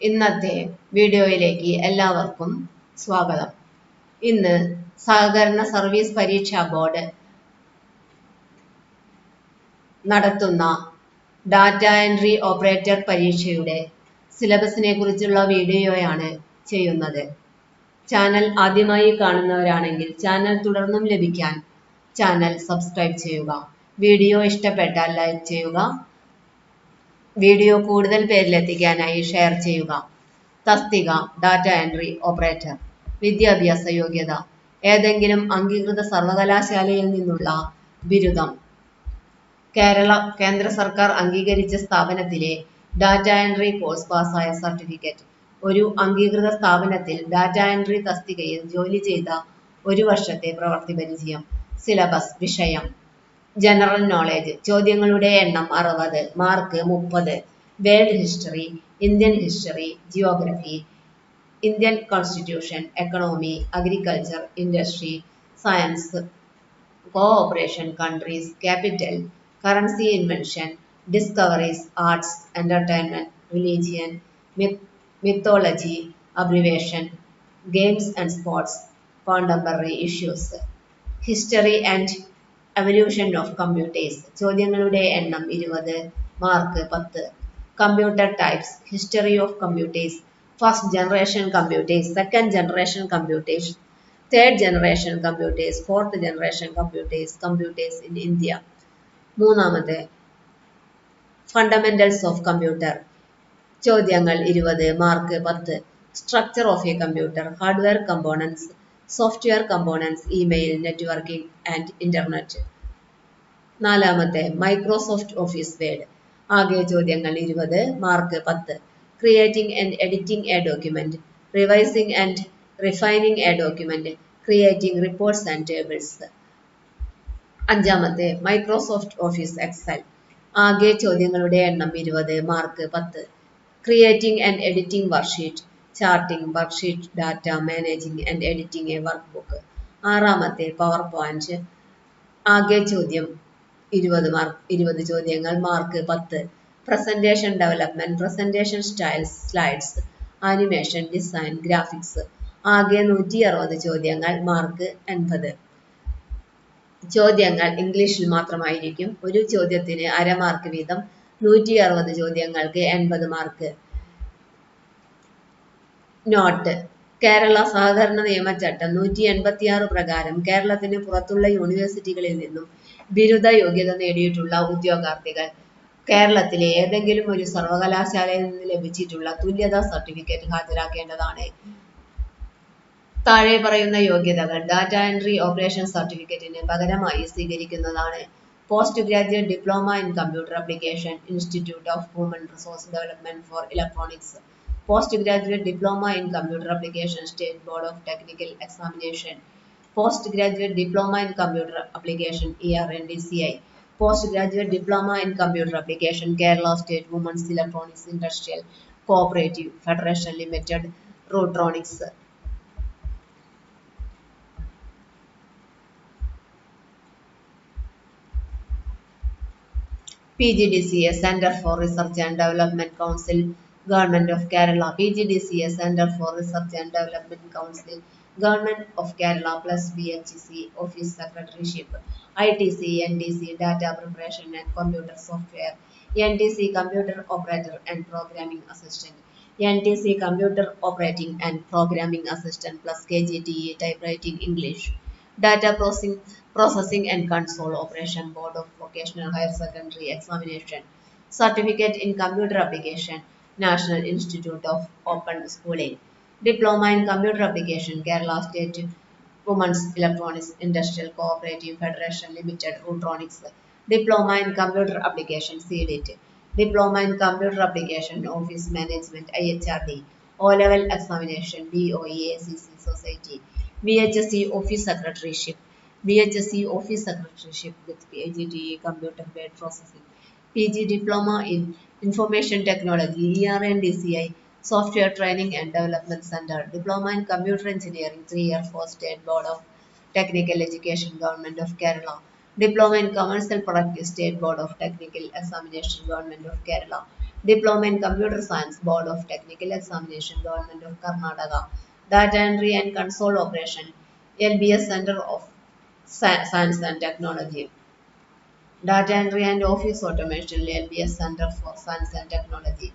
ഇന്നത്തെ വീഡിയോയിലേക്ക് എല്ലാവർക്കും സ്വാഗതം. ഇന്ന് സഹകരണ സർവീസ് പരീക്ഷാ ബോർഡ് നടത്തുന്ന ഡാറ്റ എൻട്രി ഓപ്പറേറ്റർ പരീക്ഷയുടെ സിലബസിനെ കുറിച്ചുള്ള വീഡിയോയാണ് ചെയ്യുന്നത്. ചാനൽ ആദ്യമായി കാണുന്നവരാണെങ്കിൽ ചാനൽ തുടർന്നും ലഭിക്കാൻ ചാനൽ സബ്സ്ക്രൈബ് ചെയ്യുക. വീഡിയോ ഇഷ്ടപ്പെട്ടാൽ ലൈക്ക് ചെയ്യുക. വീഡിയോ കൂടുതൽ പേരിലെത്തിക്കാനായി ഷെയർ ചെയ്യുക. തസ്തിക ഡാറ്റ എൻട്രി ഓപ്പറേറ്റർ. വിദ്യാഭ്യാസ യോഗ്യത ഏതെങ്കിലും അംഗീകൃത സർവകലാശാലയിൽ നിന്നുള്ള ബിരുദം. കേന്ദ്ര സർക്കാർ അംഗീകരിച്ച സ്ഥാപനത്തിലെ ഡാറ്റ എൻട്രി കോഴ്സ് പാസ്സായ സർട്ടിഫിക്കറ്റ്. ഒരു അംഗീകൃത സ്ഥാപനത്തിൽ ഡാറ്റ എൻട്രി തസ്തികയിൽ ജോലി ചെയ്ത 1 വർഷത്തെ പ്രവൃത്തി പരിചയം. സിലബസ് വിഷയം ജനറൽ നോളേജ്. ചോദ്യങ്ങളുടെ എണ്ണം 60, mark 30. World history, Indian history, geography, Indian constitution, economy, agriculture, industry, science, cooperation, countries, capital, currency invention, discoveries, arts, entertainment, religion, mythology, abbreviation, games and sports, contemporary issues. History and evolution of computers. ചോദ്യങ്ങളുടെ എണ്ണം 20, mark 10. Computer types. History of computers. First generation computers, second generation computers, third generation computers, fourth generation computers, computers in India. മൂന്നാമത്തെ fundamentals of computer. ചോദ്യങ്ങൾ 20, mark 10. Structure of A computer, hardware components, software components, email, networking and internet. നാലാമത്തെ Microsoft office word. ആകെ ചോദ്യങ്ങൾ 20, mark 10. Creating and editing A document, revising and refining A document, creating reports and tables. അഞ്ചാമത്തെ Microsoft office Excel. ആകെ ചോദ്യങ്ങളുടെ എണ്ണം 20, mark 10. Creating and editing worksheet, charting, worksheet, data, managing and editing A work book. ആറാമത്തെ power point. ആകെ ചോദ്യം 20 ചോദ്യങ്ങൾ, mark 10. Presentation development, presentation styles, slides, animation, design, graphics. ആകെ 160 ചോദ്യങ്ങൾ, മാർക്ക് 80. ചോദ്യങ്ങൾ ഇംഗ്ലീഷിൽ മാത്രമായിരിക്കും. ഒരു ചോദ്യത്തിന് അര മാർക്ക് വീതം. 160 ചോദ്യങ്ങൾക്ക് 80 മാർക്ക്. നോട്ട്: കേരള സഹകരണ നിയമചട്ടം 186 പ്രകാരം കേരളത്തിന് പുറത്തുള്ള യൂണിവേഴ്സിറ്റികളിൽ നിന്നും ബിരുദ യോഗ്യത നേടിയിട്ടുള്ള ഉദ്യോഗാർത്ഥികൾ കേരളത്തിലെ ഏതെങ്കിലും ഒരു സർവകലാശാലയിൽ നിന്ന് ലഭിച്ചിട്ടുള്ള തുല്യതാ സർട്ടിഫിക്കറ്റ് ഹാജരാക്കേണ്ടതാണ്. താഴെ പറയുന്ന യോഗ്യതകൾ ഡാറ്റ എൻട്രി ഓപ്പറേഷൻ സർട്ടിഫിക്കറ്റിന് പകരമായി സ്വീകരിക്കുന്നതാണ്. Post graduate diploma in computer application, institute of human resource development for electronics. Post graduate diploma in computer application, state board of technical examination. Post graduate diploma in computer application, ERNDCI. Post graduate diploma in computer application, Kerala state women's electronics industrial cooperative federation limited, Rutronix. PGDCA, Center for Research and Development Council, Government of Kerala. PGDCA, Center for Research and Development Council, Government of Kerala plus BHC Office Secretaryship. ITC, NTC, Data Preparation and Computer Software. NTC, Computer Operator and Programming Assistant. NTC, Computer Operating and Programming Assistant plus KGTE, Typewriting English. Data Processing and Control Operation, Board of Vocational Higher Secondary Examination. Certificate in Computer Application, National Institute of Open Schooling. Diploma in Computer Application, Kerala State Women's Electronics Industrial Cooperative Federation Limited, Rootronics. Diploma in Computer Application, CDIT. Diploma in Computer Application, Office Management, IHRD. O-Level Examination, BOEACC Society. BHSC Office Secretaryship. BHSC Office Secretaryship with PGTE Computer Word Processing. PG Diploma in Information Technology, ERNDCI Software Training and Development Center. Diploma in Computer Engineering, 3 year for State Board of Technical Education, Government of Kerala. Diploma in Commercial Practice, State Board of Technical Examination, Government of Kerala. Diploma in Computer Science, Board of Technical Examination, Government of Karnataka. Data Entry and Console Operation, LBS Center of Science and Technology. Data Entry and Office Automation, LBS Center for Science and Technology.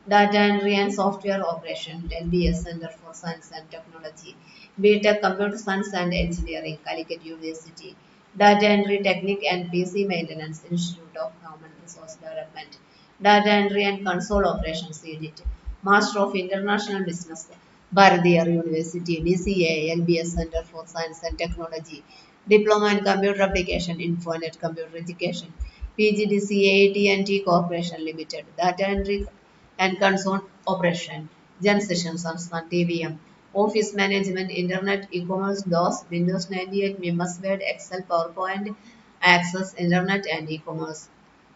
Data Entry and Software Operation, LBS Center for Science and Technology. BTech Computer Science and Engineering, Calicut University. Data Entry Technique and PC Maintenance, Institute of Human Resource Development. Data Entry and Console Operations Unit. Master of International Business, Bharatiyar University, DCA, LBS Center for Science and Technology. Diploma in Computer Application, Infonet Computer Education, PGDCA AT&T Corporation Limited, Data Entry and Console Operation, Gen Sessions Samsung TVM, Office Management, Internet, E-commerce, DOS, Windows 98, MS Word, Excel, PowerPoint, Access, Internet and E-commerce.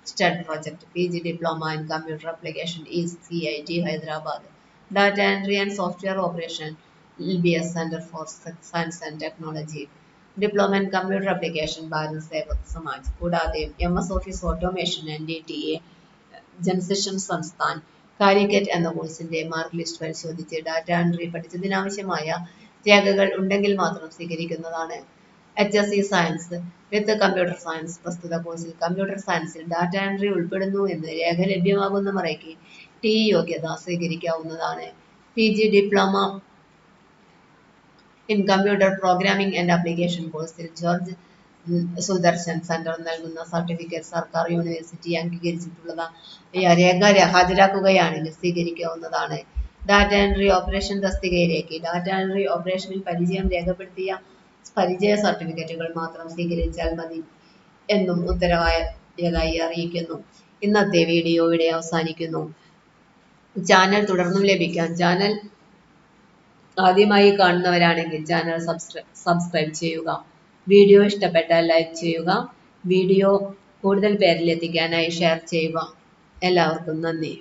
STUD project, PG Diploma in Computer Application, is CIT Hyderabad. Data Entry and Software Operation, LBS Center for Science and Technology. Diploma in Computer Application, Bharat Sevak Samaj. കൂടാതെ MS Office Automation and DTA ജൻസെഷൻ സംസ്ഥാൻ കാലിക്കറ്റ് എന്ന കോഴ്സിന്റെ mark list പരിശോധിച്ച് data entry പഠിച്ചതിനാവശ്യമായ രേഖകൾ ഉണ്ടെങ്കിൽ മാത്രം സ്വീകരിക്കുന്നതാണ്. HSC science with computer science. പ്രസ്തുത കോഴ്സിൽ കമ്പ്യൂട്ടർ സയൻസിൽ ഡാറ്റ എൻട്രി ഉൾപ്പെടുന്നു എന്ന് രേഖ ലഭ്യമാകുന്ന മുറയ്ക്ക് യോഗ്യത സ്വീകരിക്കാവുന്നതാണ്. PG diploma in computer programming and application കോഴ്സിൽ ജോർജ് സുദർശൻ സെന്റർ നൽകുന്ന സർട്ടിഫിക്കറ്റ് സർക്കാർ യൂണിവേഴ്സിറ്റി അംഗീകരിച്ചിട്ടുള്ള രേഖ ഹാജരാക്കുകയാണെങ്കിൽ സ്വീകരിക്കാവുന്നതാണ്. ഡാറ്റ എൻട്രി ഓപ്പറേഷൻ തസ്തികയിലേക്ക് ഡാറ്റ എൻട്രി ഓപ്പറേഷനിൽ പരിചയം രേഖപ്പെടുത്തിയ പരിചയ സർട്ടിഫിക്കറ്റുകൾ മാത്രം സ്വീകരിച്ചാൽ മതി എന്നും ഉത്തരവാദിയായി അറിയിക്കുന്നു. ഇന്നത്തെ വീഡിയോ ഇവിടെ അവസാനിക്കുന്നു. ചാനൽ തുടർന്നും ലഭിക്കാൻ ചാനൽ ആദ്യമായി കാണുന്നവരാണെങ്കിൽ ചാനൽ സബ്സ്ക്രൈബ് ചെയ്യുക. വീഡിയോ ഇഷ്ടപ്പെട്ടാൽ ലൈക്ക് ചെയ്യുക. വീഡിയോ കൂടുതൽ പേരിലെത്തിക്കാനായി ഷെയർ ചെയ്യുക. എല്ലാവർക്കും നന്ദി.